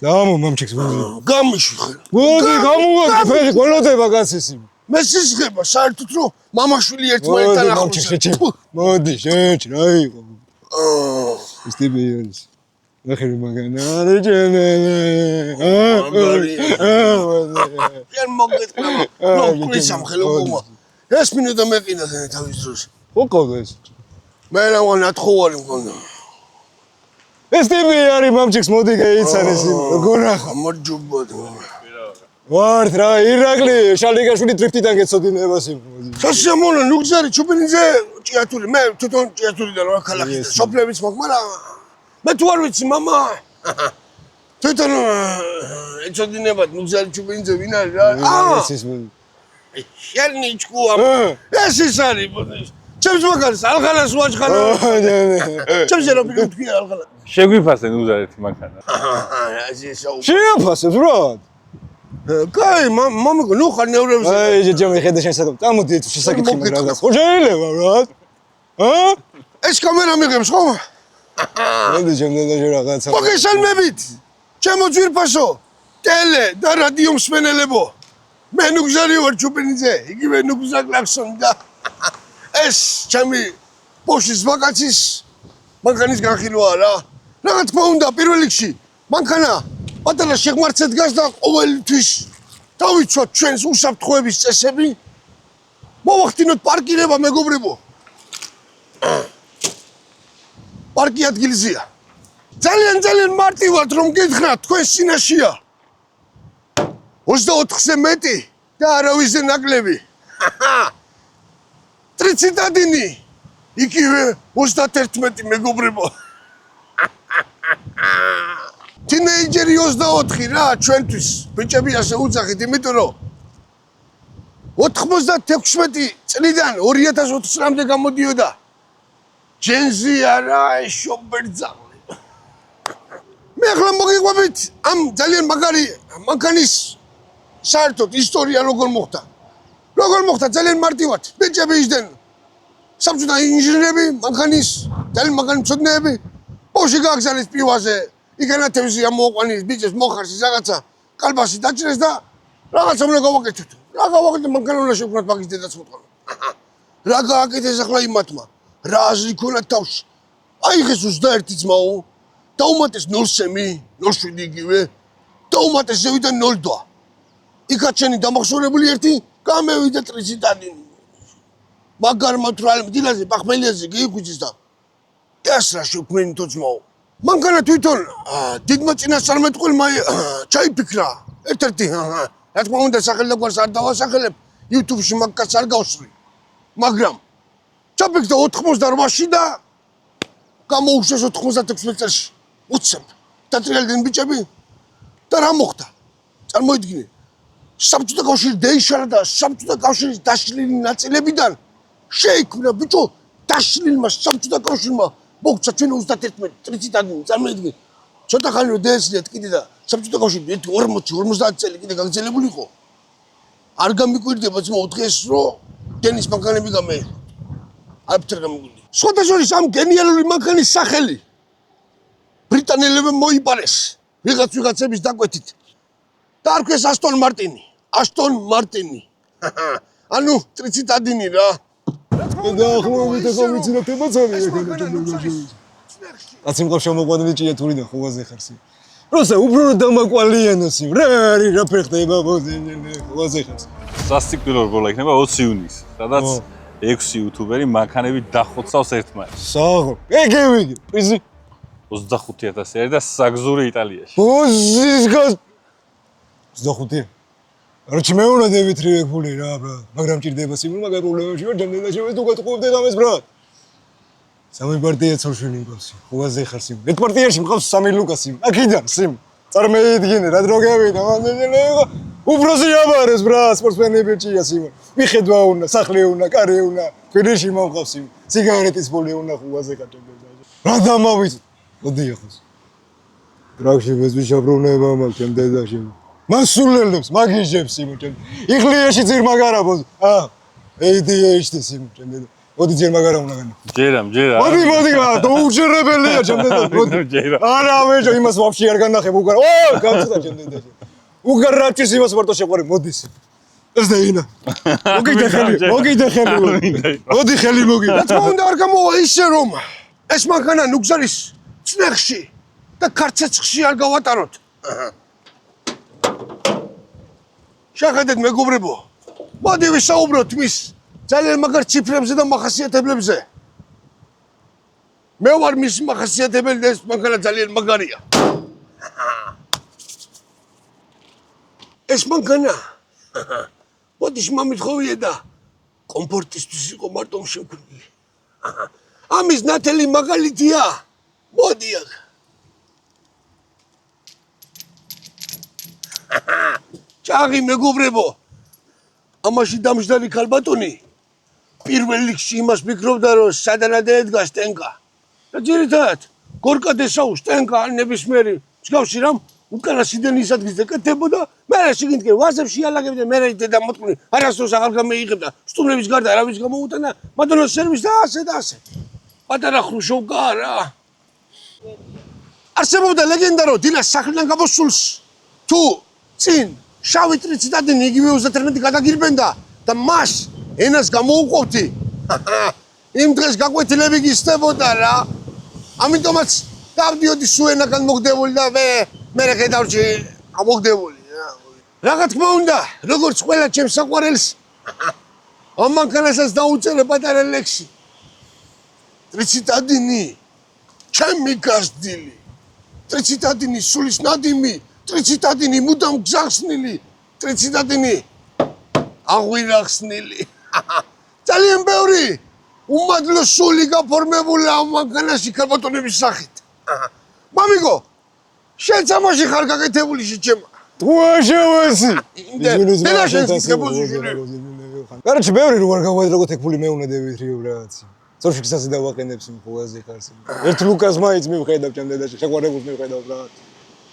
Дамо, мамчик, смотри. Გამიშვი. მოდი, გამოვაკეთე, ფეხი გველოდება კაცის იმ. მე სისხება, საერთოდ რომ მამაშვილი ერთმანეთთან მამჩик, ახლოს. შეჭი. მოდი, შეჭი, რა იყო. ის ტიპი ნახე რომ მაგანა არა ჯენელე. ან მოგეთქვა. ნო, ქვისამ ხელობომა. ეს მინდა მეყიდა თავის დროს. ხო ყავდა ეს. მე რავან ათხოვარი მქონდა. ეს ტიპი არის მამჩიქს მოდი გაიცანეს იმ. როგორ ახლა? გამარჯობათ. ვართ რა, ირაკლი, შალიკაშვილი დრიფტიდან გეცოდინებას იმ. სასიამოვნო ნუგზარი ჩუბინიძე ჭიათური. მე თვითონ ჭიათურიდან ვარ ქალაქიდან. სოფლების მოგ, მაგრამ მე თუ არ ვიცი მამა. თვითონ ეცოდინებათ ნუგზარი ჩუბინიძე ვინ არის რა? ეს ის შერნიჩკუა. ეს ის არის. ჩემს მაგარს ალღანას ვაჩხანა. ჩემს რა ვიტყვი ალღანა. შეგვიფასე ნუგზარეთი მანქანა. შეაფასებს რა? კაი, მამიკო, ნუ ხარ ნევრებს. აი, ჯამი ხედა შესაძლოა. დამოდი თუ შესაკითხი მაგას. ხო შეიძლება რა? ეს კამერა მიღებს ხო? მოდი ჩემთან და რაღაცა. მოგესალმებით. ჩემო ძვირფასო. ტელე და რადიო მსმენელებო. მე ნუგზარი ვარ ჩუბინიძე. იგივე ნუგზა კლაქსონი და ეს ჩემი პოშის ვაკაცის მანქანის განხილვაა რა. რა თქმა უნდა, პირველ რიგში მანქანა პატარა შეღმართზე დგას და ყოველთვის დავიცვათ ჩვენს უსაფრთხოების წესები. მოვახდინოთ პარკირება მეგობრებო. პარკი ადგილზეა. ძალიან მარტივად რომ გითხრათ, თქვენ სინაშია. 24-ზე მეტი და არავისზე ნაკლები. ტრიციტადინი. იგივე 31 მეგობრებო. თინეიჯერი 24 რა, ჩვენთვის ბიჭები ასე უძახით, იმიტომ რომ 96 წლიდან 2020 წლამდე გამოდიოდა. ჯენზი არა, შობერძალი. მე ახლა მოგიყვებით ამ ძალიან მაგარი მანქანის საერთოდ ისტორია როგორ მოხდა. როგორ მოხდა ძალიან მარტივად. ბიჭები ისდნენ საბჭოთა ინჟინერები, მანქანის ძალიან მაგარი მცოდნეები. პოში გააგზავნეს პივაზე. იგენათევზი ამოყვანილ ბიჭებს მოხარშის რაღაცა კალბასი დაჭრეს და რაღაცა უნდა გავაკეთოთ. რა გავაკეთეთ მანქანა უნდა შევქმნათ მაგის დედაც მოთხოვნა. რა გააკეთეს ახლა იმათმა? რა აზრი ქონათ თავში? აიღეს 21 ძმაო, დაუმატეს 0-7, 0-7 იგივე, დაუმატეს ზევიდან 0-2. იქაც შენი დამახსოვრებული ერთი გამევიდა ტრიციტადინი. მაგარმა თრალ დილაზე ბახმელიაზე გიხვიჭის და ეს რა შევქმნით ძმაო. მანქანა თვითონ დიდმა წინასწარმეტყველმა ჩაიფიქრა. ერთ-ერთი რა თქმა უნდა სახელდაგვარს არ დავასახელებ, YouTube-ში მაგას არ გავსვრი. მაგრამ ჩაფიქრდა 88-ში და გამოუშვეს 96 წელს. უცებ დატრიალდნენ ბიჭები და რა მოხდა? წარმოიდგინე. საბჭოთა კავშირი დაიშალა და საბჭოთა კავშირის დაშლილი ნაწილებიდან შეიქმნა ბიჭო დაშლილმა საბჭოთა კავშირმა მოგცა ჩვენ 31 ტრიციტადინი წარმოიდგინე. ცოტა ხანი რომ დაესწრიათ კიდე და საბჭოთა კავშირი 40-50 წელი კიდე გაგრძელებული იყო. არ გამიკვირდება ძმაო დღეს რომ დენის მანქანები გამეიღო. არაფერ გამიკვირდა. სხვათა შორის ამ გენიალური მანქანის სახელი ბრიტანელებმა მოიპარეს ვიღაცების დაკვეთით. და არქვეს ასტონ მარტინი. ასტონ მარტინი. ანუ ტრიციტადინი რა. დაახლოებით გამიცინოთ ემოციონი ეგრე. კაცი მყავს შემოყვანილი ჭიათურიდან ხუღაზე ხარსი. როცა უფრო დამაკვალიანოს იმ რა არის რა ფეხდება ხუღაზე ხარსი. სასიკვდილო რგოლა იქნება 20 ივნისს, სადაც 6 იუთუბერი მანქანები დახოცავს ერთმანეთს. საღო. ეგ. იზი 25000 არის და საგზური იტალიაში. ბოზის გას 25. როჩი მე უნდა დევიტრიებული რა, მაგრამ ჭირდება სიმულ მაგარ პრობლემებში ვარ, ჯამდენდა შევეს თუ გატყუებდე ამას ბრატ. სამი პარტია ცოშვილი მყავს. ხუღაზე ხარსი. ერთ პარტიაში მყავს სამი ლუკასი. აქედან სიმ. წარმოიდგინე რა დროგებია, მანდელეღა. უფროსი აბარეს ბრატ, სპორტსმენები ჭია სიმ. მიხედვა უნდა, სახლი უნდა, კარი უნდა, ფინიში მომყავს სიმ. სიგარეტის ბოლი უნდა ხუღაზე კატებდა. რა დამავით? მოდი ახოს. ტრაქში ვეზვიშაბრუნება მაქვს ჩემ დედაში. მასულელებს, მაგიჟებს იმუჩენ. იღლიაში ძირმა გარაბოს. ADHD სიმუჩენ. მოდი ჯერ მაგარა უნდა განე. ჯერამ. მოდი რა, დაუჯერებელია ჩემთან. მოდი. არა, ვეჯო იმას ვაფშე არ განახებ უკარ. ო, გამწუდა ჩემთან. უკარ რაჭის იმას მარტო შეყვარე, მოდის. ეს და ინა. მოგიდე ხელი. მოდი ხელი მოგიდე. რა თქმა უნდა არ გამოვა ისე რომ ეს მანქანა ნუგზარის წნეხში და ქარცეცხლში არ გავატაროთ. შეხედეთ მეგობრებო. მოდი ვისაუბროთ მის ძალიან მაგარ ციფრებზე და მახასიათებლებზე. მე ვარ მის მახასიათებელი და ეს მანქანა ძალიან მაგარია. ეს მანქანა მოდი შემომითხოვია და კომფორტისთვის იყო მარტო შექმნილი. ამის ნათელი მაგალითია. მოდი აქ. ჭაღი მეგობრებო. ამაში დამждარი ქალბატონი პირველ რიგში იმას ფიქრობდა რომ სადანადე ედგა სტენკა. და ძირითადად გორკა დესაუს სტენკა არ ნებისმიერი მსგავსი რამ უკანასიდან ისადგის და კეთებოდა მერე შიგნითკენ ვაზებში ალაგებდა მერე დედა მოტყვნი არასდროს აღარ გამეიღებდა სტუმრების გარდა არავის გამოუტანა მადონოს სერვისს და ასე და ასე. პატარა ხრუშოვკა რა. არსებობდა ლეგენდა რომ დილას სახლიდან გამოსულს თუ წინ შავი ტრიციტადენი იგივე 31 გადაგირბენდა და მას ენას გამოუყოფთი. იმ დღეს გაკვეთილები გისდებოდა რა. ამიტომაც დავდიოდი სუენაკან მოგდებული და მე ხედავში ამოგდებული რა. რა თქმა უნდა, როგორც ყველა ჩემს საყვარელს ამ მანქანასაც დაუწერე პატარა ლექსი. ტრიციტადენი ჩემი გასდილი. ტრიციტადენი სულის ნადიმი. ტრიციტადენი მუდამ გზახსნილი. ტრიციტადენი აღვირახსნილი. ძალიან ბევრი უმადლო სული გაფორმებული ამ მანქანაში ქალბატონების სახით. მამიგო, შენ სამაში ხარ გაკეთებული შეჩემა. ტუაშევესი. და შენს გებოზიჟული. კაროჩე ბევრი რო არ გავაძრაგო თექფული მე უნდა დევიტრიო ბრაცი. წორში გზაზე დავაყენებს იმ ფუაზზე ხარს. ერთ ლუკას მაიც მივხედავ ჩემ დედაში, შეყვარებულს მივხედავ რა.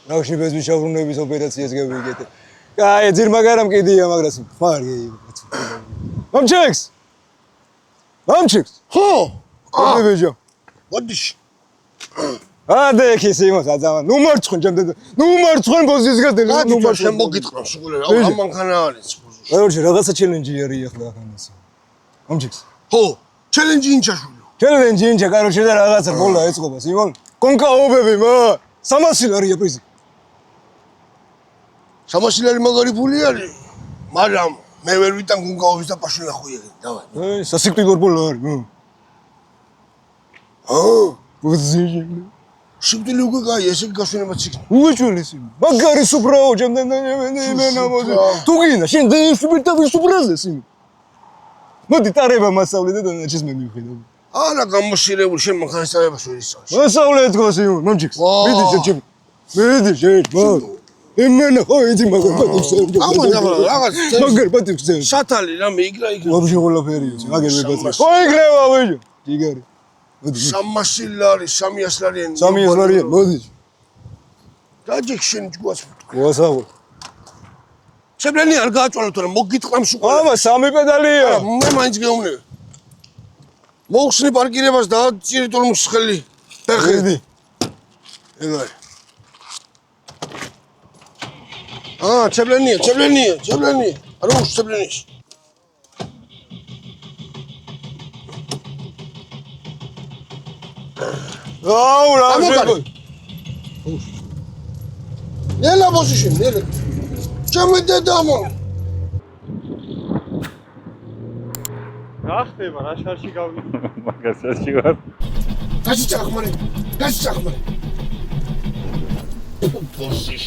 რავში ბეზმის შავრუნების ოპერაციას გავიგეთე. კაი, ძირ მაგარამ კიდია, მაგრას ხარ გეი. მომჩექს. ხო. აბეჯო. მოდი. ადექი სიმოს აძამა. ნუ მარცხენ ჩემ დედა. ნუ მარცხენ ბოზის გადელი. ნუ მარცხენ მოგიტყრა სულ რა. ამ მანქანა არის. კაროჩე რაღაცა ჩელენჯი არის ახლა ახანას. მომჩექს. ხო, ჩელენჯი ინჩაშულო. ჩელენჯი ინჩა კაროჩე და რაღაცა ბოლა ეწყობა სიმონ. კონკაობები მა. 300 ლარია პრიზი. 300 ლარი მაგარი ფული არის. მაგრამ მე ვერ ვიტან გუნგაობის და პაშუნა ხუიები. დავაი. სასიკვდილო ბოლა არის. ბოზიჟი. შიგდილი უკვე კაი, ესე გასვენებაც იქნება. უეჭველესი. მაგარი სუპრაო ჩემთან იმენა მოდი. თუ გინდა შენ დეშუბირთა ვისუპრაზე სიმ. მოდი ტარება მასავლე და დანარჩენს მე მივხედავ. არა გამოსირებული შენ მანქანასწავლებას ვერ ისწავლე. მასავლე თქო სიმონ, მომჩიქს. მიდი შეჩემ. მიდი შეჩემ. იმენა ხო იცი მაგარ პატივს. რაღაც მაგარ პატივს. სათალი რამე იგრა იგრა. ვაფშე ყველაფერია, მაგერ ვებაცა. ხო იგრევა ვეჯო. იგარი. 300 ლარი, 300 ლარიანი. 300 ლარიანი, მოდი. დაჯექ შენ ჯგუას. გასაუბრ. შებრენი არ გააწვალო თორე მოგიტყრამს უკვე. აბა 3 პედალია. მე მაინც გეუბნები. მოხსნი პარკირებას და წირიტულ მსხელი. მიდი. ეგარი. შებრენია. არა შებრენის. აუ რა ამოგარი. ნელა პოზიშენ, ნელა. ჩემი დედამო. რა ხდება, რა შარში გავიდი? მაგასაში ვარ. გასიჭახმარე.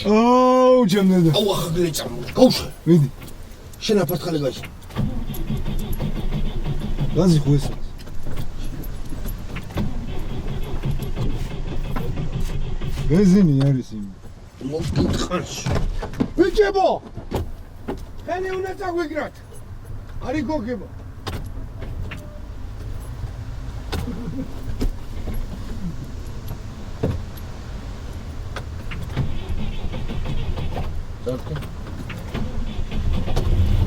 აუ ჩემნედა. აუ ახლა წამო. გავშე. მიდი. შენ აფართხალე გაიშ. გაზი ხო ეს? ბენზინი არის იმ. მოგიტყარს. ბიჭებო. ხენი უნდა წაგვიგრათ. არი გოგებო.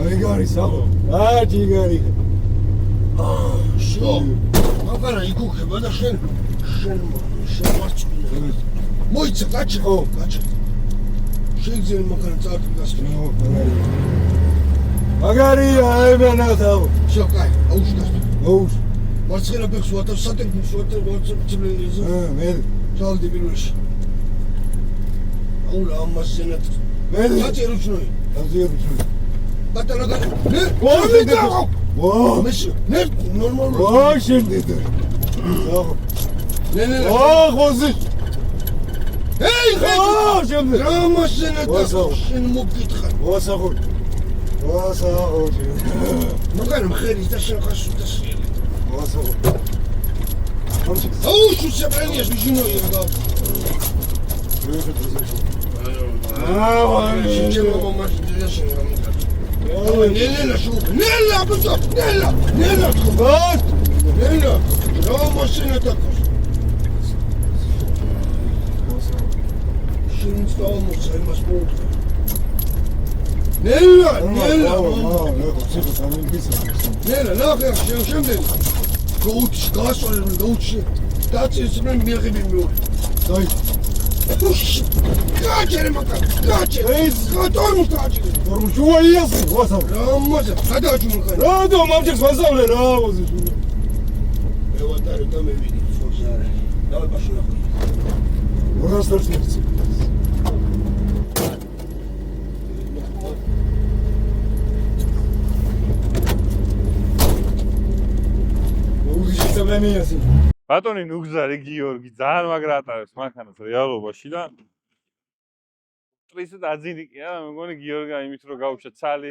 აი გარი საყო. აჯი გარი. შენ მაგარა იგუქება და შენ მარცხნივ. მოიცა გაჩა. გაჩა. შეგძენ მაგარა წარდი გასწრე. მაგარია აებანათაო. შო, კაი, აუშკას. აუშ. მარცხენა ფეხს ვათავ სატელეფონს ვათავ WhatsApp-ზე. მე ჩავდი პირველში. აულა ამას ზენათ. მე გაჭერო ჩვენი. დაზიერუჩო. ბატონოგანი. ნე, ვა მის ნე ნორმალურად. ვა შენდიდე. ნე ხოზი. ეი ვა შენდიდე. ამას ზენათ შენ მოგკითხარ. ვასახურ. მაგარი მხერის და შენ ხარ სუდასიელი. ვასახურ. აუ შუცებრენიას ვიჟინოია და შენ მომაში დიაშენ გამიგა. ნელა შუ ნელა ბუჯო ნელა ხბათ ნელა რა მაშინა თქოს შენ სტომოს იმას მოუწე ნელა ნელა ნახე შენ გოუჩ გასოლე გოუჩ დაწეს მე მიაღები მეორე დაი გაჭერე მაგა გაჭერე ეს გატორმოს გაჭერე ჯუაიას ვასახურ. რამოზე გადააჭუმ ხარ რატო მომჭერს ვასავლე რა ვაზი. მე ვატარე და მე ვიდი ფორსა დავე ბაშუნა ხო რასტარს მიცი. უზიშტაბენიასი. ბატონი ნუგზარი გიორგი ძალიან მაგრა ატარებს მანქანას რეალობაში და ისეთ აძინიკია მე მგონი გიორგა იმით რომ გავუშვა ცალი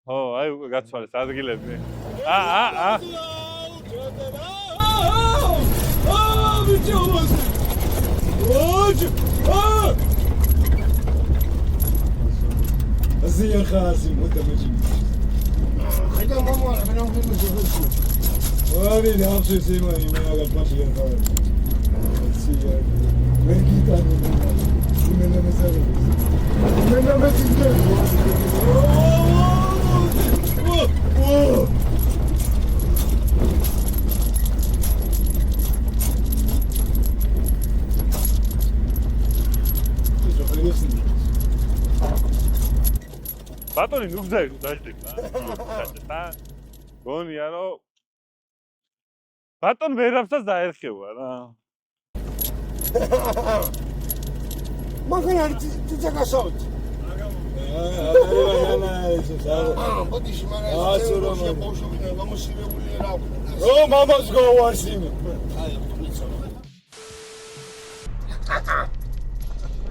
ხო აი უკვე გაცვალეს ადგილები ბიჭოს ოჯ აზია ხაზი მოდამეჯი ხაიდა მამა რა მე ნუ მიზოხო ვარი ნახეს იმა აგარ პასია ხარ აცია მე გიტანი მე ნამესარი მე ნამესინდე ბატონი ნუგზარი დაждდება და გონია რომ ბატონ ვერაფერს დაერხევა რა მაგარი თიცა გასავთ ბოდიში მაგარი ბავშვები გამოსილებული რა ო მამას გავარსინე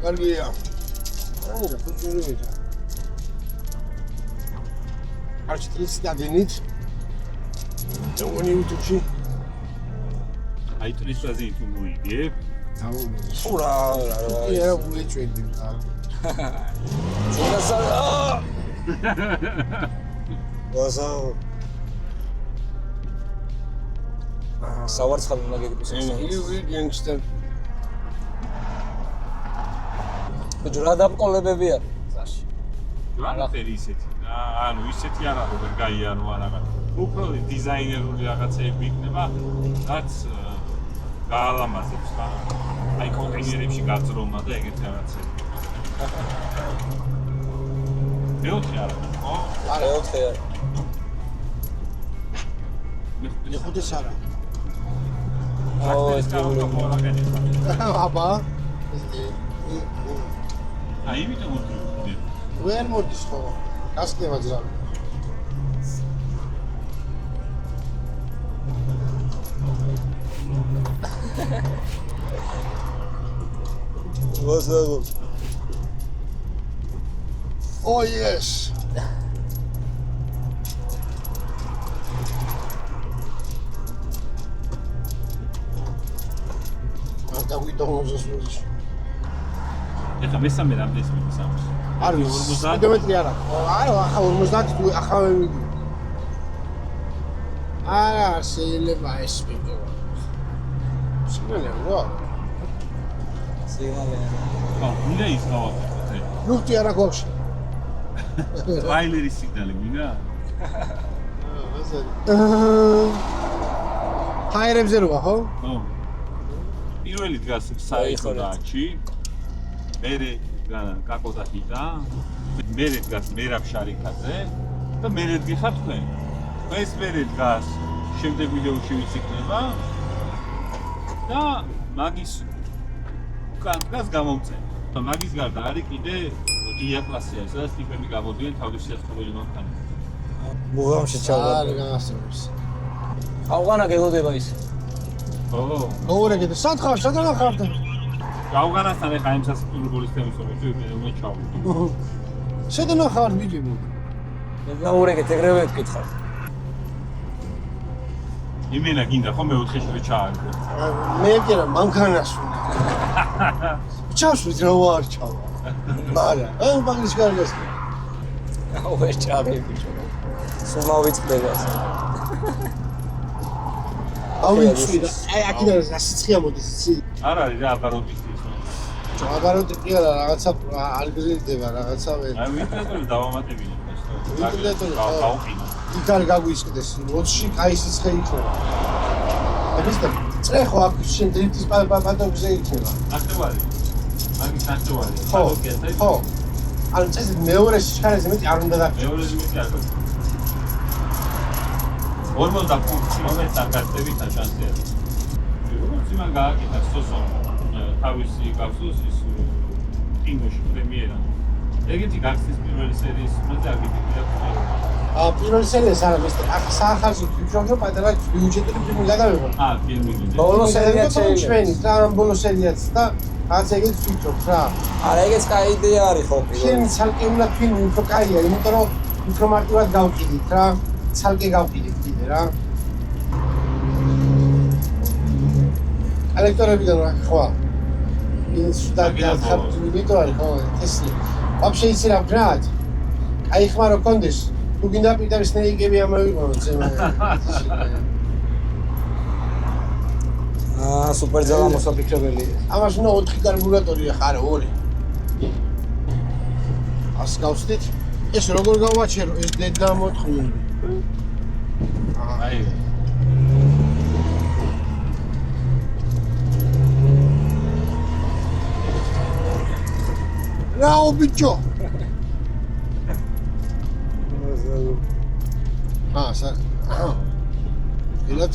კარგია აუ ფუძურია არჩი ტრისი დაგენით დაგონი უთუჩი აი ტრისვაზი თუ მოიგებ სურა რა უეჭვედი რა ვასაო სავარცხალი უნდა გეკითხოს ივი გენგსტერ რა დაბკოლებები არის ზაში რანაფერი ისეთი ანუ ისეთი არა როგორ გაიარო არა უფრო დიზაინერული რაღაცები იქნება რაც გაალამაზებს რა აი კონტეინერებში გაძრომა და ეგეთი რაღაცები მეოთხე არა ხო არა მეოთხე არა მე ხუთი სარა ეს თავი აბა აი იმიტომ მოდი ვერ მოდის ხო გასკება ძრავი ვასაო oh yes და ვიტომოზოს მოდის ეხა მესამე რამდენს მისამს არის 50 კილომეტრი არა ახლა 50 თუ ახლა ვერ მიდი არა შეიძლება ეს ვიდეო სიგნალი რა სიგნალი ხო უნდა ის გავაკეთე ნუხტი არა გვაქვს ტრაილერის სიგნალი მინდა ჰაერებზე როა ხო? ხო. პირველი დგას საერთო დაჩი. მერე კაკო და ჰიტა. მერე დგას მერაბ შარიქაძე და მერე დგიხარ თქვენ. ეს მერე დგას შემდეგ ვიდეოში ვიც იქნება. და მაგის უკან დგას გამომწე. და მაგის გარდა არის კიდე დია კლასია, სადაც ტიპები გამოდიან თავის სიახლოველი მომხანე. მუღამში ჩავდა. არ გასწრებს. ავღანა გელოდება ის. ო, მოურეკეთ, სად ხარ? სადან ხარ? ავღანასთან ეხა იმ სასტუმროების თემის მომიწვევი მე ჩავდი. სადან ხარ მიჯიბო? გაურეკეთ, ეგრევე ვკითხავ. იმენა გინდა ხო მე 4 შევე ჩააგდო. მე მგენა მანქანას უნდა. ჩავსვით რა ვარ ჩავა. მაგრამ მაგის გარგას. ვერ ჩავდი ბიჭო. სულ ავიწყდება. ავიცვი და აქედან რასიცხია მოდის იცი? არ არის რა აბაროდის ის. აბაროტი კი არა რაღაცა არ გრილდება რაღაცა ვერ. აი ვინტერნეტული დავამატებინე ეს. ინტერნეტული, ხო. გავყინო. იქ არ გაგვისკდეს 20-ში კაი სიცხე იქნება. ეგეც წრეხო აქ შენ დრიფტის პატოგზე იქნება. აქტუალი. მაგის აქტუალი. ხო. ან წესით მეორეში ჩქარაზე მეტი არ უნდა დაგჭირდეს. მეორეში მეტი არ გაქვს. 45 კილომეტრს გაგწევით შანსია. როგორც იმან გააკეთა სოსო თავისი გახსოვს ის ტინგოში პრემიერა. ეგეთი გახსნის პირველი სერიის მოძე აგიტებია. პირველი სერიას არა მისტერ. აქ საახალწლო ფიქრობ პატარა ბიუჯეტური ფილმი გადავიღო. ფილმი გინდა. ბოლო სერიაც ჩვენი და ბოლო სერიაც და რაც ეგეც ფიქრობ რა. არა, ეგეც კაი იდეა არის ხო პირველი. ფილმი ცალკეულად ფილმი უფრო კაია, იმიტომ რომ უფრო მარტივად გავყიდით რა. ცალკე გავყიდით კიდე რა. ელექტროებიდან რა ხვა. ის და ვიდეო არის ხო ტესლი. вообще იცი რა ვქნათ? აი ხმარო კონდეს. თუ გინდა პიტერ სნეიკები ამოვიყო ზემა. სუპერ ძალა მოსაფიქრებელი. ამას ნუ 4 კარბურატორია ხარ 2. ას გავსდით. ეს როგორ გავაჩერო ეს დედა მოთხოვნები. აი რაო ბიჭო. სა. გილეთ.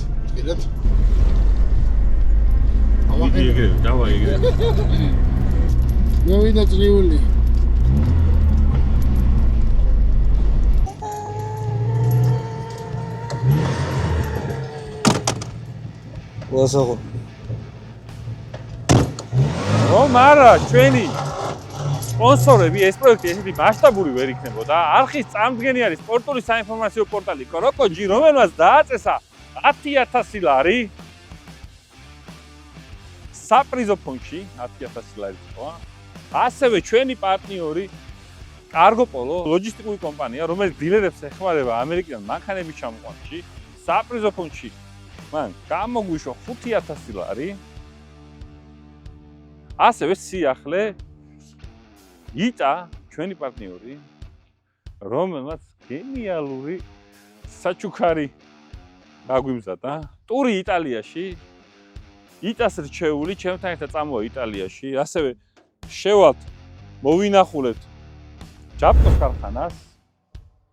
ეგრევე, დავა ეგრევე. მოვიდა წრიული. მოსაღო. მარა ჩვენი სპონსორები ეს პროექტი ესეთი მასშტაბური ვერ იქნებოდა. არხის წამდგენი არის სპორტული საინფორმაციო პორტალი კროკოჯი, რომელმაც დააწესა 10000 ლარი საპრიზო ფონდში 10000 ლარი თქვა. ასევე ჩვენი პარტნიორი კარგოპოლო ლოჯისტიკური კომპანია, რომელიც დილერებს ეხმარება ამერიკიდან მანქანების ჩამოყვანაში. საპრიზო ფონდში მან გამოგვიშვა 5000 ლარი. ასევე სიახლე იტა ჩვენი პარტნიორი, რომელმაც გენიალური საჩუქარი გაგვიმზადა. ტური იტალიაში. იტას რჩეული ჩემთან ერთად წამოვა იტალიაში. ასევე შევალთ მოვინახულეთ ჯაპტოს ქარხანას.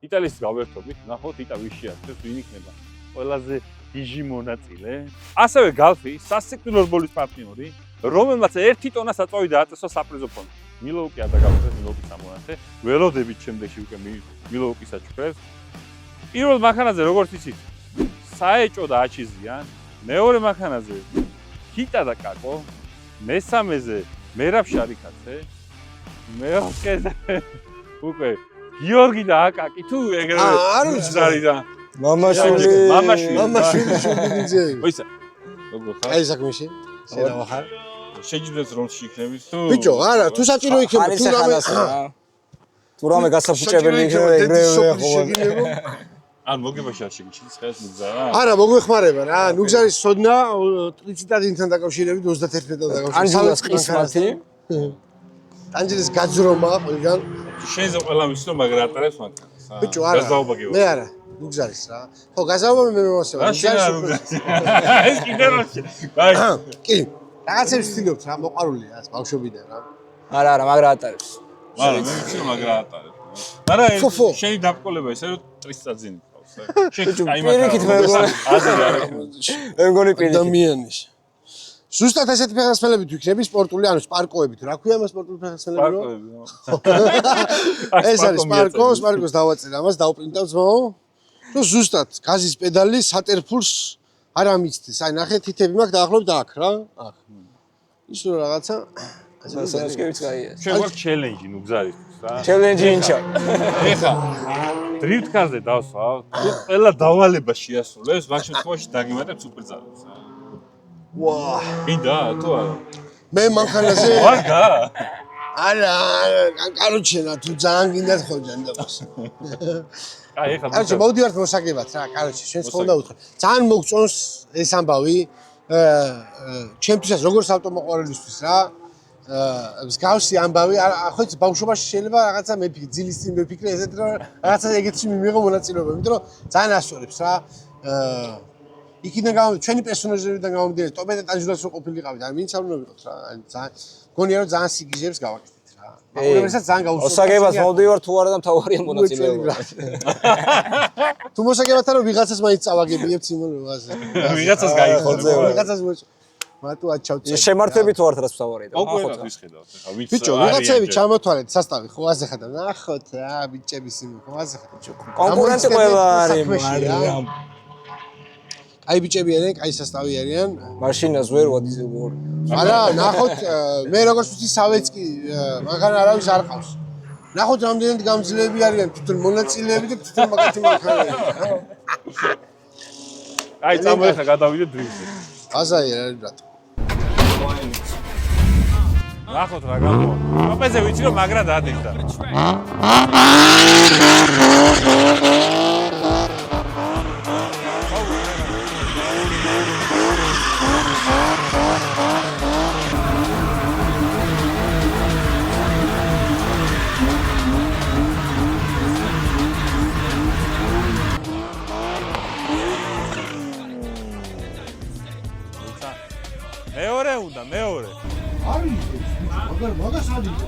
იტალიის გავერთობით, ნახოთ იტა ვიში არის, ვინ იქნება ყველაზე გიჟი მონაწილე. ასევე გალფი, სასიკვდილო რბოლის პარტნიორი, რომელმაც 1 ტონა საწვავი დააწესა საპრიზო ფონდში. მილოუკი არ დაგავიწყდეს, მილოუკის ამონათე. ველოდებით შემდეგში უკვე მილოუკის საჩუქრებს. პირველ მანქანაზე როგორც იცით, საეჭო და აჩიზიან. მეორე მანქანაზე ჰიტა და კაკო. მესამეზე მერაბ შარიქაძე. მეოთხეზე უკვე გიორგი და აკაკი თუ ეგრევე არ ვიცი არის და მამაშვილი. მამაშვილი შუბინიძე. ოისა როგორ ხარ? აი საქმეში. შერავა ხარ? შეჯიბრებს როლში იქნების თუ ბიჭო, არა, თუ საჭირო იქნება, არის თუ რამე თუ რამე გასაფუჭებელი იქნება ეგრევე ხო. ან მოგებაში არ შეგიჩის ხეს მიგზავრა? არა, მოგვეხმარება რა. ნუგზარის სოდნა ტრიციტადინთან დაკავშირებით 31-დან დაკავშირებით. ანჯელას ყისმათი. ანჯელის გაძრომა ყველგან. შენზე ყველა ვიცი რომ მაგრა ატარებს მანქანას. ბიჭო, არა. გაზაობა გეუბნები. მე არა. ნუგზარის რა. ხო, გაზავმა მე მომასება. რა შენ არ უნდა. ეს კიდე რა. აი. კი, რაღაცებს ვცდილობთ რა, მოყარულია ეს ბავშვობიდან რა. არა, მაგრა ატარებს. მაგრამ მე ვიცი რომ მაგრა ატარებ. მაგრამ შენი დაბრკოლება ისე რომ ტრისწაძინი ყავს. შენ აი პირიქით მე მგონი. მე მგონი პირიქით. ადამიანის. ზუსტად ესეთი ფეხსაცმელებით ვიქნები სპორტული, ანუ სპარკოებით. რა ქვია მას სპორტული ფეხსაცმელები რო? ეს არის სპარკოს დავაწერე ამას, დავპრინტავ ძმაო. რომ ზუსტად გაზის პედალი სატერფულს არ ამიცდის. აი ნახე თითები მაქვს დაახლოებით აქ რა. აქ. ის რო რაღაცა სანსკრიტიც გაია. შენ გვაქვს ჩელენჯი ნუგზარისთვის რა. ჩელენჯი ინჩა. ეხა დრიფტ კარზე დავსვავ. ყველა დავალება შეასრულებს, მაგ შემთხვევაში დაგიმატებ სუპერძალებს რა. ვა, მინდა თუ არა? მე მანქანაზე ვარგა? არა, კაროჩე რა, თუ ძალიან გინდათ ხო ჯანდაბას. აი ეხა კაროჩე მოვდივართ მოსაგებად რა, კაროჩე, შენს ხომ დაუთხრა. ძალიან მოგწონს ეს ამბავი. ჩემთვისაც როგორც ავტომოყვარელისთვის რა. მსგავსი ამბავი, ხო იცი ბავშვობაში შეიძლება რაღაცა მეფიქრე, ძილის წინ მეფიქრე ესეთ რომ რაღაცა ეგეთში მიმიღო მონაწილეობა, იმიტომ რომ ძალიან ასწორებს რა. იქიდან გამომდინარე, ჩვენი პერსონაჟებიდან გამომდინარე, ტობეტა ტანჯულას რო ყოფილიყავით, ან ვინც არ უნდა ვიყოთ რა. ან ძალიან გონია რომ ძალიან სიგიჟებს გავაკეთეთ რა. მაყურებელსაც ძალიან გაუსწორებს. მოსაგებას მოვდივარ თუ არა და მთავარია მონაწილეობა. თუ მოსაგებათა რომ ვიღაცას მაინც წავაგებიებთ სიმონოვაზე. ვიღაცას გაიხოძე. ვიღაცას მარტო აჩავწე. შემართები თუ არ რას მთავარია და აუკვირად ვისხედავთ ეხა ვინც ბიჭო, ვიღაცები ჩამოთვალეთ სასტავი, ხო აზეხა და ნახოთ რა, ბიჭები სიმო, ხო აზეხა ბიჭო. კონკურენტი ყველა არის, მაგრამ აი ბიჭები არიან, აი სასტავი არიან. მაშინას ვერ ვადი ზოგორ. არა, ნახოთ, მე როგორც ვთქვი, სავეცკი, მაგან არავის არ ყავს. ნახოთ რამდენად გამძლეები არიან, თვითონ მონაწილეები და თვითონ მაგათი მანქანები. აი წამოეხა გადავიდე დრიფტზე. აზაი რა რატო? ნახოთ რა გამოვა. ოპეზე ვიცი რომ მაგრა დაადგა. მეორე უნდა, მეორე. არის ეს, მაგას ადის.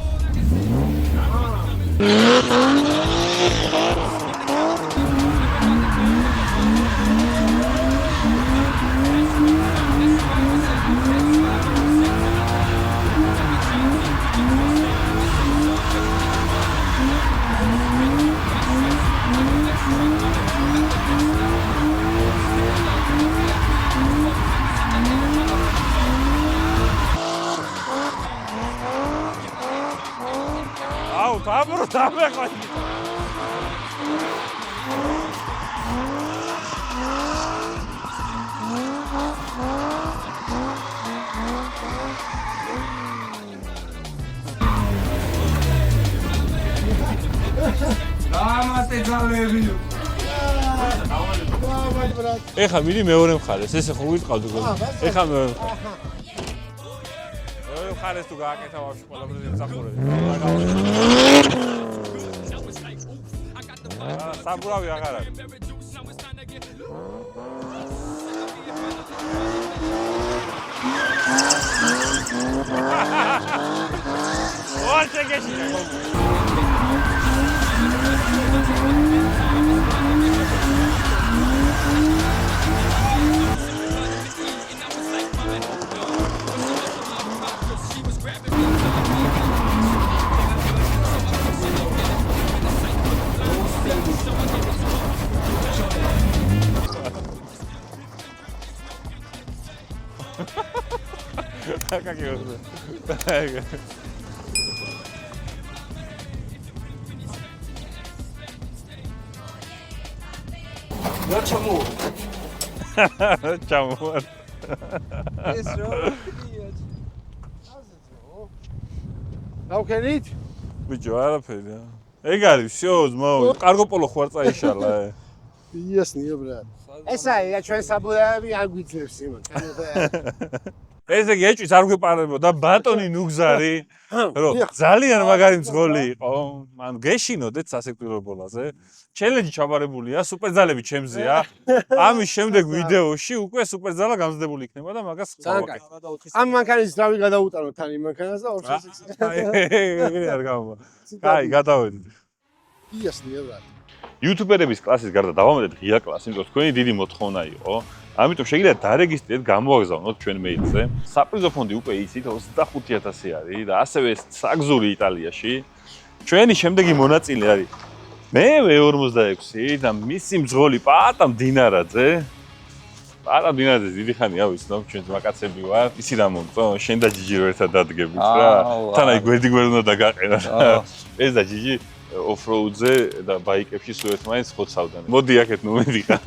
Აბრო დამეყვა. დამატე ძალები. ეხა მიდი მეორე მხარეს, ესე ხო ვიტყავდი გოლ. ეხა მეორე მხარეს. მეორე მხარეს თუ გააკეთა ვაფშე ყველაფერზე მსახურები. საბურავი აღარ არის. ოჩე გეშია. Как его? რა ჩამო? Чамо. ეს რა? დავქენით? ბიჭო, არაფერი. ეგ არის, всё, ძმაო. კარგოპოლო ხوار წაიშალა. იასნიო ბრატ. ესაა ჩვენ საბურავი არ გვიძლევს იმან. ესე იგი ეჭვიც არ გვეპარებოდა ბატონი ნუგზარი რომ ძალიან მაგარი მძღოლი იყო ანუ გეშინოდეთ სასიკვდილო ბოლაზე ჩელენჯი ჩაბარებულია სუპერძალები ჩემზეა ამის შემდეგ ვიდეოში უკვე სუპერძალა გამზდებული იქნება და მაგას ძალიან ამ მანქანის ძრავი გადაუტანოთ თან იმ მანქანას და 200 არ გამო კაი გადავედით იასნია რა იუთუბერების კლასის გარდა დავამატეთ ღია კლასი იმიტომ თქვენი დიდი მოთხოვნა იყო ამიტომ შეგიძლიათ დარეგისტრირდეთ გამოვაგზავნოთ ჩვენ მეილზე საპრიზო ფონდი უკვე იცით 25000 არის და ასევე საგზური იტალიაში ჩვენი შემდეგი მონაწილე არის მე V46 და მისი მძღოლი პატა მდინარაძე დიდი ხანია ვიცნობ ჩვენ ძმაკაცები ვარ ისი რა მომწო შენ და ჯიჯი ერთად დადგებით რა თან აი გვერდი უნდა დაგაყენა ეს და ჯიჯი off-road-ზე და ბაიკებში სულ ერთმანეთს ხოცავდნენ. მოდი აქეთ ნუ მიდიხარ.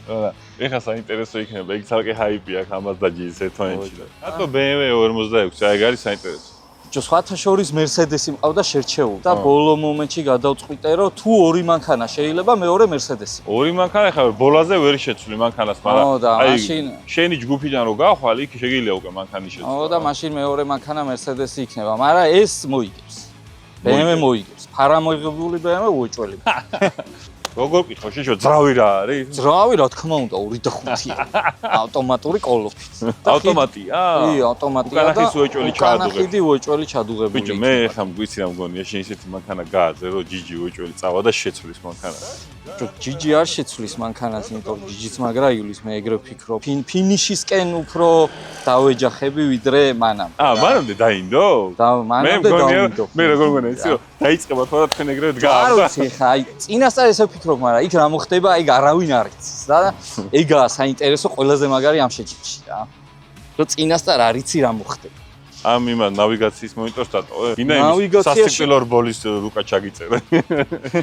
რა, ეხა საინტერესო იქნება, იქ თალკე ჰაიპი აქვს ამას და ჯის ერთმანეთში. რატო BMW 46, აი არის საინტერესო. ბიჭო, სხვათა შორის Mercedes-ი მყავდა შერჩეული და ბოლო მომენტში გადავწყვიტე, რომ თუ ორი მანქანა შეიძლება, მეორე Mercedes-ი. ორი მანქანა ხარ ბოლაზე ვერ შეცვლი მანქანას, მაგრამ აი შენი ჯგუფიდან რო გავხვალ, იქ შეგიძლია უკვე მანქანის შეცვლა. ო და მაშინ მეორე მანქანა Mercedes-ი იქნება, მაგრამ ეს მოიგებს. BMW მოიგებს. ფარამოიღებული BMW უეჭველი. როგორ გითხო შეშო ძრავი რა არის? ძრავი რა თქმა უნდა 2.5-ია. ავტომატური კოლოფით. ავტომატია? კი, ავტომატია და უკანახის უეჭველი ჩადუღები. უკანახიდი უეჭველი ჩადუღებული. ბიჭო, მე ხა მგვიცი რა მგონია, შენ ისეთი მანქანა გააძე, რომ ჯიჯი უეჭველი წავა და შეცვლის მანქანა. ბიჭო, ჯიჯი არ შეცვლის მანქანას, იმიტომ რომ ჯიჯიც მაგრა იulis, მე ეგრე ვფიქრობ. ფინიშისკენ უფრო დავეჯახები ვიდრე მანამ. მანამდე დაინდო? და მანამდე დავინდო. მე როგორ მგონია, იცი რომ დაიწყება თორე თქვენ ეგრე დგაა. არ ვიცი ხა, აი წინასწარ ესე ვფიქრობ, მაგრამ იქ რა მოხდება, აი არავინ არ იცის და ეგაა საინტერესო ყველაზე მაგარი ამ შეჯიბრში რა. რომ წინასწარ არ იცი რა მოხდება. ამ იმან ნავიგაციის მონიტორს დატოვე? გინდა იმის სასიკვდილო რბოლის რუკა ჩაგიწერე.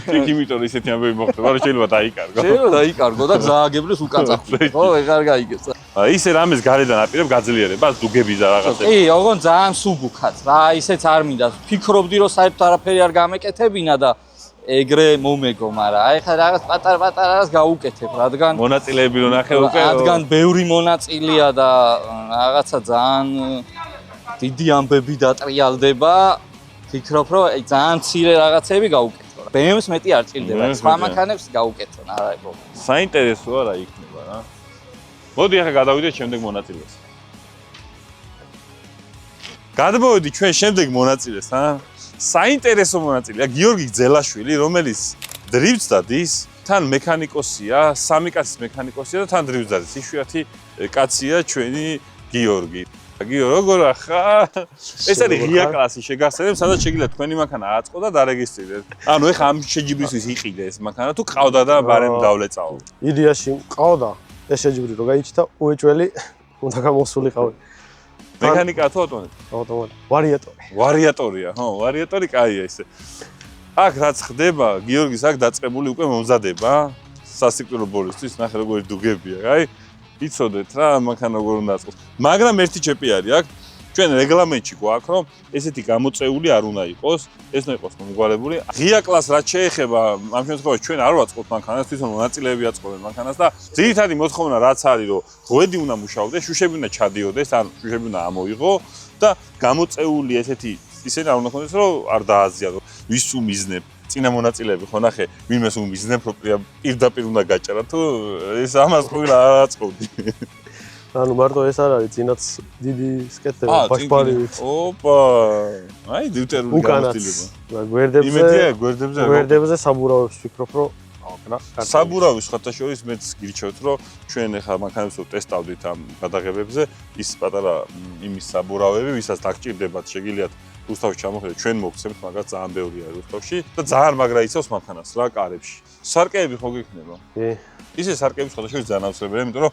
იქ იმიტომ რომ ისეთი ამბები მოხდება, რომ შეიძლება დაიკარგო. შეიძლება დაიკარგო და გზააგებლის უკან წახვიდე. ხო, ეგარ გაიგებს. ისე რამეს გარედან აპირებ გაძლიერებას, დუგების და რაღაცები. კი, ოღონ ძალიან სუბუქად. რა, ისეც არ მინდა. ფიქრობდი რომ საერთოდ არაფერი არ გამეკეთებინა და ეგრე მომეგო, მაგრამ აი ხა რაღაც პატარ-პატარას გაუკეთებ, რადგან მონაწილეები რო ნახე უკვე, რადგან ბევრი მონაწილეა და რაღაცა ძალიან დიდი ამბები დატრიალდება, ფიქრობ რომ აი ძალიან მცირე რაღაცები გაუკეთო. BMW-ს მეტი არ ჭირდება, სხვა მანქანებს გაუკეთონ, არა პრობლემა. საინტერესოა რა იქნება რა. მოდი ახლა გადავიდეთ შემდეგ მონაწილეს. გადმოვედი ჩვენ შემდეგ მონაწილეს, საინტერესო მონაწილეა გიორგი გძელაშვილი, რომელიც დრიფტს დადის, თან მექანიკოსია, სამი კაცის მექანიკოსია და თან დრიფტს დადის. იშვიათი კაცია ჩვენი გიორგი. გიო, როგორ ახლა? ეს არის ღია კლასი შეგახსენებ, სადაც შეგიძლიათ თქვენი მანქანა აწყო და დარეგისტრირდეთ. ანუ ეხა ამ შეჯიბრისთვის იყიდე ეს მანქანა თუ ყავდა და ბარემ დავლეწაო. იდეაში ყავდა ეს შეჯიბრი რო გაიჩნდა უეჭველი უნდა გამოსულიყავი. მექანიკა თუ ავტომატი? ავტომატი. ვარიატორი. ვარიატორია, ხო, ვარიატორი კაია ესე. აქ რაც ხდება, გიორგის აქ დაწყებული უკვე მომზადება სასიკვდილო ბოლისთვის, ნახე როგორი დუგებია, აი. იცოდეთ რა, მანქანა როგორ უნდა აწყოს. მაგრამ ერთი ჩეპი არის აქ, ჩვენ რეგლამენტში გვაქვს, რომ ესეთი გამოწეული არ უნდა იყოს, ეს უნდა იყოს მომგვარებული. ღია კლასს რაც შეეხება, ამ შემთხვევაში ჩვენ არ ვაწყობთ მანქანას, თვითონ მონაწილეები აწყობენ მანქანას და ძირითადი მოთხოვნა რაც არის, რომ ღვედი უნდა მუშაობდეს, შუშები უნდა ჩადიოდეს, ან შუშები უნდა ამოიღო და გამოწეული ესეთი ისინი არ უნდა ქონდეს, რომ არ დააზიანო. ვის უმიზნებ წინა მონაწილეები ხო ნახე, ვინმეს უმიზნებ, რომ პირდაპირ უნდა გაჭრა თუ ეს ამას ყველა არ აწყობდი. ანუ მარტო ეს არ არის, წინაც დიდი სკეთება, ბაშპარი. ოპა! აი დიუტერული გამოსtildeება. გვერდებზე საბურავებს ვფიქრობ, რომ საბურავის ხათაშორის მეც გირჩევთ, რომ ჩვენ ახლა მანქანებს ტესტავდით ამ გადაღებებზე, ის პატარა იმის საბურავები, ვისაც დაგჭირდებათ, შეგიძლიათ რუსთავში ჩამოხვიდეთ, ჩვენ მოგცემთ, მაგრამ ძალიან ბევრი არის რუსთავში და ძალიან მაგრა იცავს მანქანას რა კარებში. სარკეები ხო გიქნება? კი. ისე სარკეების ხათაშორის ძალიან აუცილებელია, იმიტომ რომ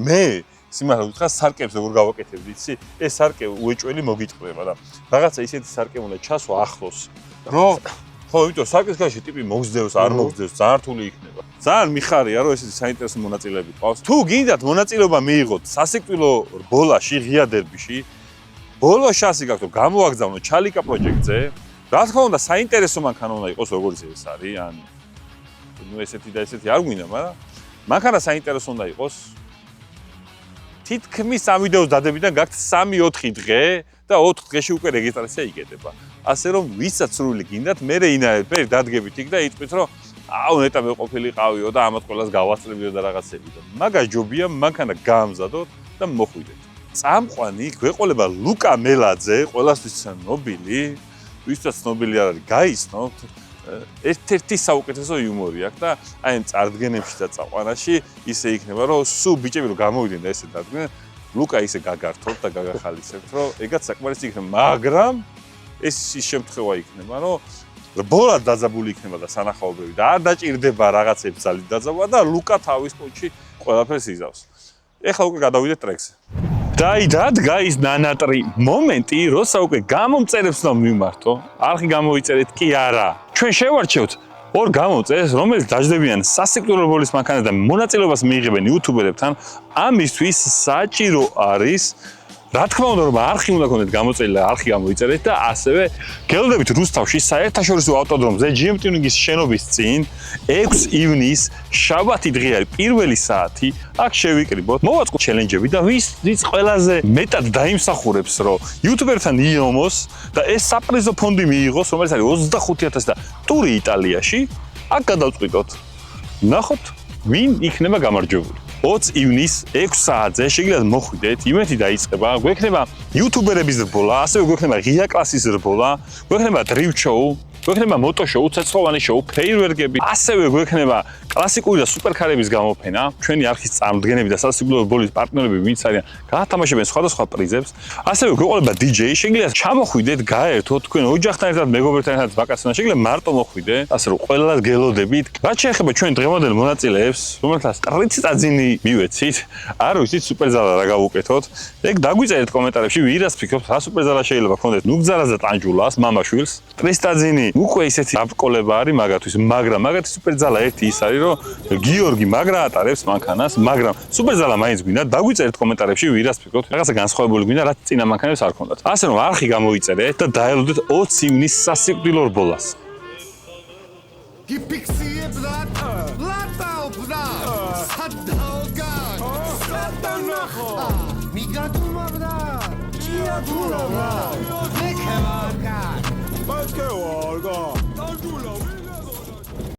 მე სიმართლე ვთქვა, სარკეებს როგორ გავაკეთებდი, იცი? ეს სარკე უეჭველი მოგიტყდება და რაღაცა ისეთი სარკე უნდა ჩასვა ახლოს. რომ ხო, იმიტომ სარკეს გარშე ტიპი მოგზდევს, არ მოგზდევს, ძალიან რთული იქნება. ძალიან მიხარია, რომ ესეთი საინტერესო მონაწილეები ყავს. თუ გინდათ მონაწილეობა მიიღოთ სასიკვდილო ბოლაში, ღია დერბიში, ბოლო შანსი გაქვთ, რომ გამოვაგზავნოთ ჩალიკა პროჯექტზე. რა თქმა უნდა, საინტერესო მანქანა უნდა იყოს, როგორც ეს არის, ან ნუ ესეთი და ესეთი არ გვინდა, მაგრამ მანქანა საინტერესო უნდა იყოს. თითქმის ამ ვიდეოს დადებიდან გაქვთ 3-4 დღე და 4 დღეში უკვე რეგისტრაცია იგედება. ასე რომ ვისაც სრული გინდათ, მე რეინარეთ, მე დადგებით იქ და იტყვით რომ აუ ნეტა მე ყოფილიყავიო და ამათ ყველას გავასწრებიო და რაღაცები და მაგას ჯობია მანქანა გაამზადოთ და მოხვიდეთ. წამყვანი გვეყოლება ლუკა მელაძე, ყველასთვის ცნობილი, ვისაც ცნობილი არ არის, გაიცნობთ. ერთ-ერთი საუკეთესო იუმორი აქვს და აი ამ წარდგენებში და წაყვანაში ისე იქნება რომ სულ ბიჭები რომ გამოვიდნენ და ესე დადგნენ, ლუკა ისე გაგართოთ და გაგახალისებთ, რომ ეგაც საკმარისი იქნება, მაგრამ ეს ის შემთხვევა იქნება, რომ რბოლად დაძაბული იქნება და სანახაობები და არ დაჭირდება რაღაცებს ძალით დაძაბვა და ლუკა თავის პონჩი ყველაფერს იზავს. ეხლა უკვე გადავიდეთ ტრეკზე. დაიდგა ის ნანატრი მომენტი, როცა უკვე გამომწერებს უნდა მივმართო. არხი გამოიწერეთ კი არა. ჩვენ შევარჩევთ ორ გამომწერს, რომელიც დაждდებიან სასიკვდილო რბოლის მანქანას და მონაწილეობას მიიღებენ იუთუბერებთან. ამისთვის საჭირო არის რა თქმა უნდა, რომ არხი უნდა გქონდეთ გამოწერილი და არხი გამოიწერეთ და ასევე გელოდებით რუსთავში საერთაშორისო ავტოდრომზე GM Tuning-ის შენობის წინ 6 ივნის შაბათი დღე არის პირველი საათი. აქ შევიკრიბოთ, მოვაწყოთ ჩელენჯები და ვის ყველაზე მეტად დაიმსახურებს, რომ იუთუბერთან იომოს და ეს საპრიზო ფონდი მიიღოს, რომელიც არის 25000 და ტური იტალიაში, აქ გადავწყვიტოთ. ნახოთ, ვინ იქნება გამარჯვებული. 20 ივნის 6 საათზე შეგიძლიათ მოხვიდეთ, იმეთი დაიწყება, გვექნება იუთუბერების რბოლა, ასევე გვექნება ღია კლასის რბოლა, გვექნება drift show, გვექნება moto show, ცეცხლოვანი show, ფეირვერკები, ასევე გვექნება კლასიკური და სუპერკარების გამოფენა, ჩვენი არხის წარმომადგენლები და სასიკვდილო რბოლის პარტნიორები ვინც არიან, გაათამაშებენ სხვადასხვა პრიზებს, ასევე გვეყოლება DJ, შეგიძლიათ ჩამოხვიდეთ, გაერთოთ, თქვენ ოჯახთან ერთად, მეგობრებთან ერთად ვაკაციანად, შეგიძლიათ მარტო მოხვიდეთ, ასე რომ ყველას გელოდებით. რაც შეეხება ჩვენ დღევანდელ მონაწილეებს, რომელთაც ტრიცი წაძინი მივეცით, არ ვიცით სუპერზალა რა გავუკეთოთ. ეგ დაგვიწერეთ კომენტარებში, ვირას ფიქრობთ, რა სუპერზალა შეიძლება გქონდეთ ნუგზარას და ტანჯულას, მამაშვილს. ტრისტაძინი უკვე ისეთი აბკოლება არის მაგათვის, მაგრამ მაგათი სუპერზალა ერთი ის არის, რომ გიორგი მაგრა ატარებს მანქანას, მაგრამ სუპერზალა მაინც გვინდა, დაგვიწერეთ კომენტარებში, ვირას ფიქრობთ, რაღაცა განსხვავებული გვინდა, რაც წინა მანქანებს არ ქონდათ. ასე რომ არხი გამოიწერეთ და დაელოდეთ 20 ივნის სასიკვდილო რბოლას. გიფიქსირებდა ლატაობდა სადაოგა სადანახო მიგატუმაბდა ჭიათურა